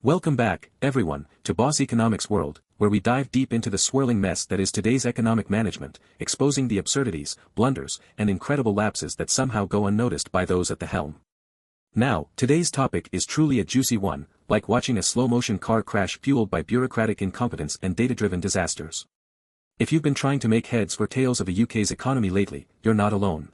Welcome back, everyone, to Boss Economics World, where we dive deep into the swirling mess that is today's economic management, exposing the absurdities, blunders, and incredible lapses that somehow go unnoticed by those at the helm. Now, today's topic is truly a juicy one, like watching a slow-motion car crash fueled by bureaucratic incompetence and data-driven disasters. If you've been trying to make heads or tails of the UK's economy lately, you're not alone.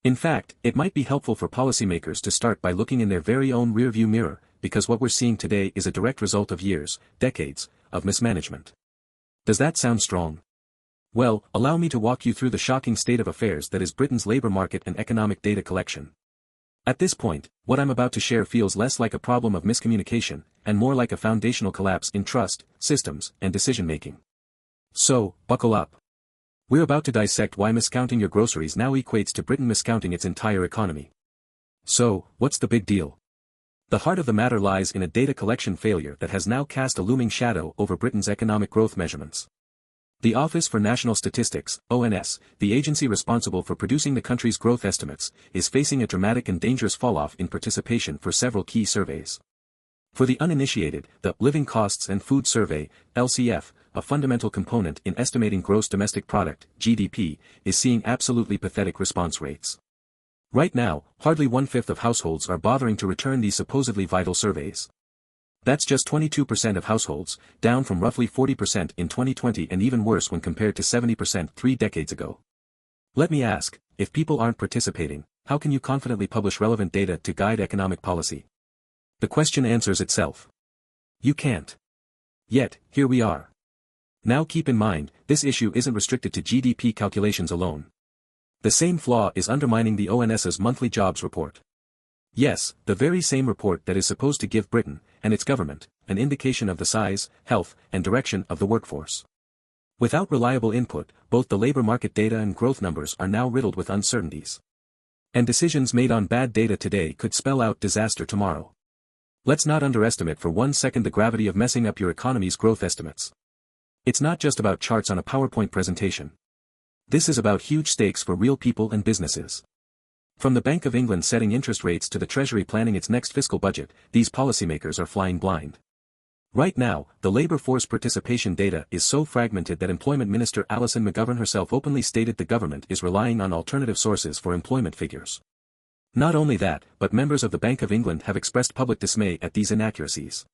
In fact, it might be helpful for policymakers to start by looking in their very own rearview mirror, because what we're seeing today is a direct result of years, decades, of mismanagement. Does that sound strong? Well, allow me to walk you through the shocking state of affairs that is Britain's labour market and economic data collection. At this point, what I'm about to share feels less like a problem of miscommunication, and more like a foundational collapse in trust, systems, and decision-making. So, buckle up. We're about to dissect why miscounting your groceries now equates to Britain miscounting its entire economy. So, what's the big deal? The heart of the matter lies in a data collection failure that has now cast a looming shadow over Britain's economic growth measurements. The Office for National Statistics, ONS, the agency responsible for producing the country's growth estimates, is facing a dramatic and dangerous falloff in participation for several key surveys. For the uninitiated, the Living Costs and Food Survey, LCF, a fundamental component in estimating gross domestic product, GDP, is seeing absolutely pathetic response rates. Right now, hardly 1/5 of households are bothering to return these supposedly vital surveys. That's just 22% of households, down from roughly 40% in 2020 and even worse when compared to 70% 3 decades ago. Let me ask, if people aren't participating, how can you confidently publish relevant data to guide economic policy? The question answers itself. You can't. Yet, here we are. Now keep in mind, this issue isn't restricted to GDP calculations alone. The same flaw is undermining the ONS's monthly jobs report. Yes, the very same report that is supposed to give Britain, and its government, an indication of the size, health, and direction of the workforce. Without reliable input, both the labour market data and growth numbers are now riddled with uncertainties. And decisions made on bad data today could spell out disaster tomorrow. Let's not underestimate for 1 second the gravity of messing up your economy's growth estimates. It's not just about charts on a PowerPoint presentation. This is about huge stakes for real people and businesses. From the Bank of England setting interest rates to the Treasury planning its next fiscal budget, these policymakers are flying blind. Right now, the labour force participation data is so fragmented that Employment Minister Alison McGovern herself openly stated the government is relying on alternative sources for employment figures. Not only that, but members of the Bank of England have expressed public dismay at these inaccuracies.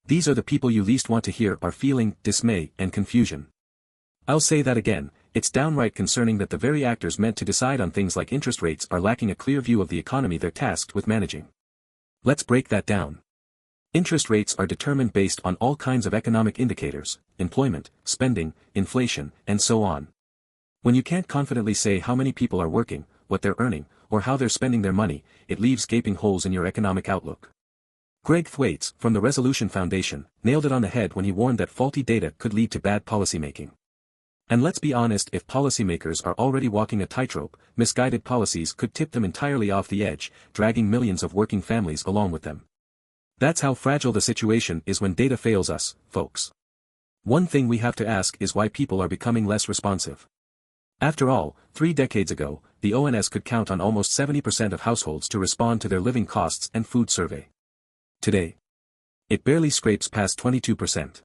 These are the people you least want to hear are feeling dismay and confusion. I'll say that again, it's downright concerning that the very actors meant to decide on things like interest rates are lacking a clear view of the economy they're tasked with managing. Let's break that down. Interest rates are determined based on all kinds of economic indicators, employment, spending, inflation, and so on. When you can't confidently say how many people are working, what they're earning, or how they're spending their money, it leaves gaping holes in your economic outlook. Greg Thwaites, from the Resolution Foundation, nailed it on the head when he warned that faulty data could lead to bad policymaking. And let's be honest, if policymakers are already walking a tightrope, misguided policies could tip them entirely off the edge, dragging millions of working families along with them. That's how fragile the situation is when data fails us, folks. One thing we have to ask is why people are becoming less responsive. After all, 3 decades ago, the ONS could count on almost 70% of households to respond to their living costs and food survey. Today, it barely scrapes past 22%.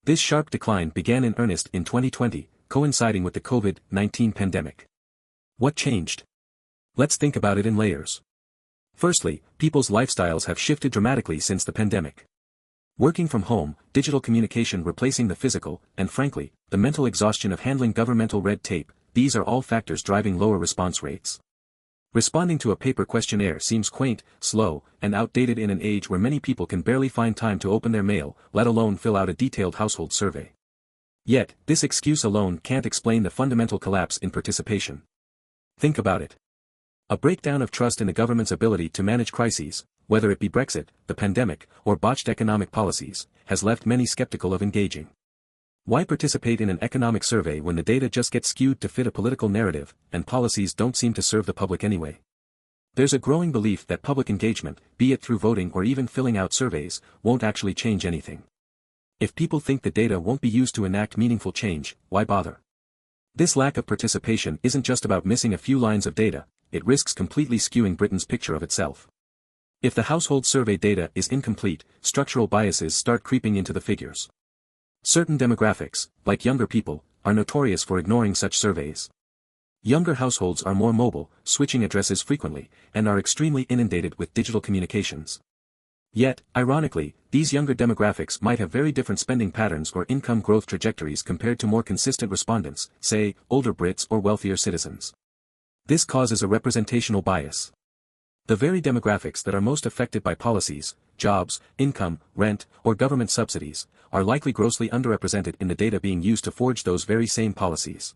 This sharp decline began in earnest in 2020, coinciding with the COVID-19 pandemic. What changed? Let's think about it in layers. Firstly, people's lifestyles have shifted dramatically since the pandemic. Working from home, digital communication replacing the physical, and frankly, the mental exhaustion of handling governmental red tape, these are all factors driving lower response rates. Responding to a paper questionnaire seems quaint, slow, and outdated in an age where many people can barely find time to open their mail, let alone fill out a detailed household survey. Yet, this excuse alone can't explain the fundamental collapse in participation. Think about it. A breakdown of trust in the government's ability to manage crises, whether it be Brexit, the pandemic, or botched economic policies, has left many skeptical of engaging. Why participate in an economic survey when the data just gets skewed to fit a political narrative, and policies don't seem to serve the public anyway? There's a growing belief that public engagement, be it through voting or even filling out surveys, won't actually change anything. If people think the data won't be used to enact meaningful change, why bother? This lack of participation isn't just about missing a few lines of data, it risks completely skewing Britain's picture of itself. If the household survey data is incomplete, structural biases start creeping into the figures. Certain demographics, like younger people, are notorious for ignoring such surveys. Younger households are more mobile, switching addresses frequently, and are extremely inundated with digital communications. Yet, ironically, these younger demographics might have very different spending patterns or income growth trajectories compared to more consistent respondents, say, older Brits or wealthier citizens. This causes a representational bias. The very demographics that are most affected by policies, jobs, income, rent, or government subsidies, are likely grossly underrepresented in the data being used to forge those very same policies.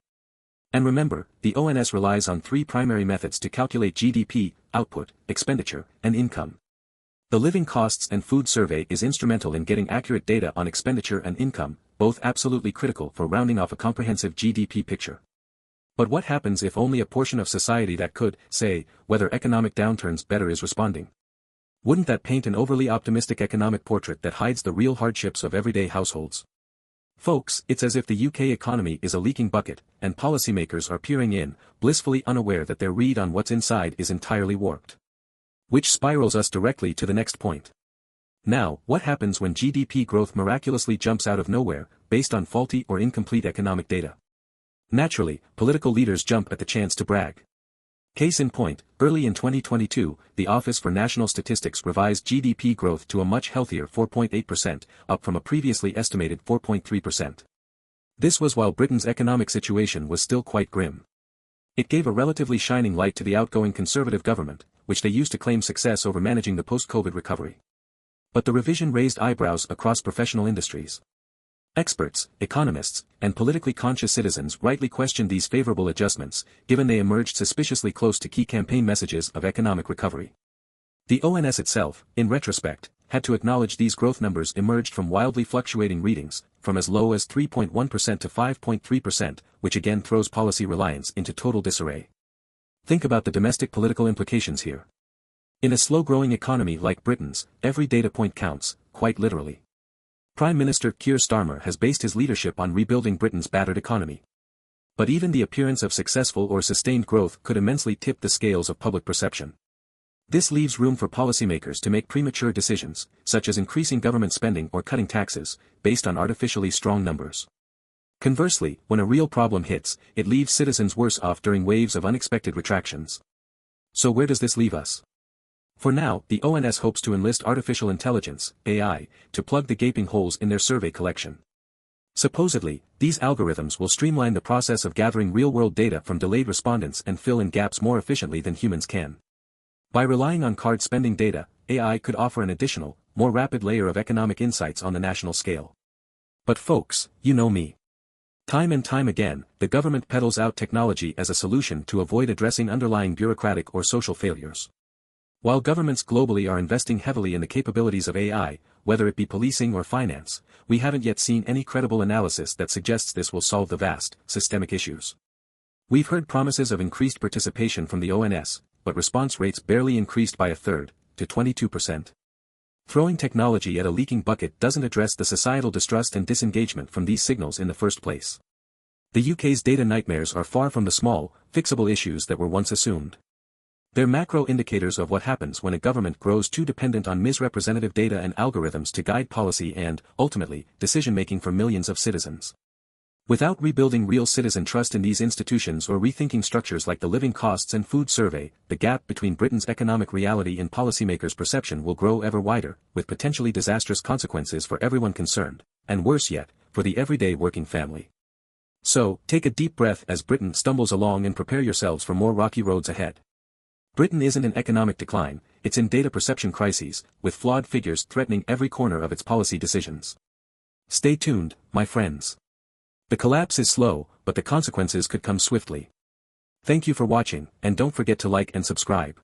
And remember, the ONS relies on three primary methods to calculate GDP, output, expenditure, and income. The Living Costs and Food Survey is instrumental in getting accurate data on expenditure and income, both absolutely critical for rounding off a comprehensive GDP picture. But what happens if only a portion of society that could, say, weather economic downturns better is responding? Wouldn't that paint an overly optimistic economic portrait that hides the real hardships of everyday households? Folks, it's as if the UK economy is a leaking bucket, and policymakers are peering in, blissfully unaware that their read on what's inside is entirely warped. Which spirals us directly to the next point. Now, what happens when GDP growth miraculously jumps out of nowhere, based on faulty or incomplete economic data? Naturally, political leaders jump at the chance to brag. Case in point, early in 2022, the Office for National Statistics revised GDP growth to a much healthier 4.8%, up from a previously estimated 4.3%. This was while Britain's economic situation was still quite grim. It gave a relatively shining light to the outgoing Conservative government, which they used to claim success over managing the post-COVID recovery. But the revision raised eyebrows across professional industries. Experts, economists, and politically conscious citizens rightly questioned these favorable adjustments, given they emerged suspiciously close to key campaign messages of economic recovery. The ONS itself, in retrospect, had to acknowledge these growth numbers emerged from wildly fluctuating readings, from as low as 3.1% to 5.3%, which again throws policy reliance into total disarray. Think about the domestic political implications here. In a slow-growing economy like Britain's, every data point counts, quite literally. Prime Minister Keir Starmer has based his leadership on rebuilding Britain's battered economy. But even the appearance of successful or sustained growth could immensely tip the scales of public perception. This leaves room for policymakers to make premature decisions, such as increasing government spending or cutting taxes, based on artificially strong numbers. Conversely, when a real problem hits, it leaves citizens worse off during waves of unexpected retractions. So where does this leave us? For now, the ONS hopes to enlist artificial intelligence, AI, to plug the gaping holes in their survey collection. Supposedly, these algorithms will streamline the process of gathering real-world data from delayed respondents and fill in gaps more efficiently than humans can. By relying on card spending data, AI could offer an additional, more rapid layer of economic insights on the national scale. But folks, you know me. Time and time again, the government peddles out technology as a solution to avoid addressing underlying bureaucratic or social failures. While governments globally are investing heavily in the capabilities of AI, whether it be policing or finance, we haven't yet seen any credible analysis that suggests this will solve the vast, systemic issues. We've heard promises of increased participation from the ONS, but response rates barely increased by a third, to 22%. Throwing technology at a leaking bucket doesn't address the societal distrust and disengagement from these signals in the first place. The UK's data nightmares are far from the small, fixable issues that were once assumed. They're macro indicators of what happens when a government grows too dependent on misrepresentative data and algorithms to guide policy and, ultimately, decision-making for millions of citizens. Without rebuilding real citizen trust in these institutions or rethinking structures like the Living Costs and Food Survey, the gap between Britain's economic reality and policymakers' perception will grow ever wider, with potentially disastrous consequences for everyone concerned, and worse yet, for the everyday working family. So, take a deep breath as Britain stumbles along and prepare yourselves for more rocky roads ahead. Britain isn't in economic decline, it's in data perception crises, with flawed figures threatening every corner of its policy decisions. Stay tuned, my friends. The collapse is slow, but the consequences could come swiftly. Thank you for watching, and don't forget to like and subscribe.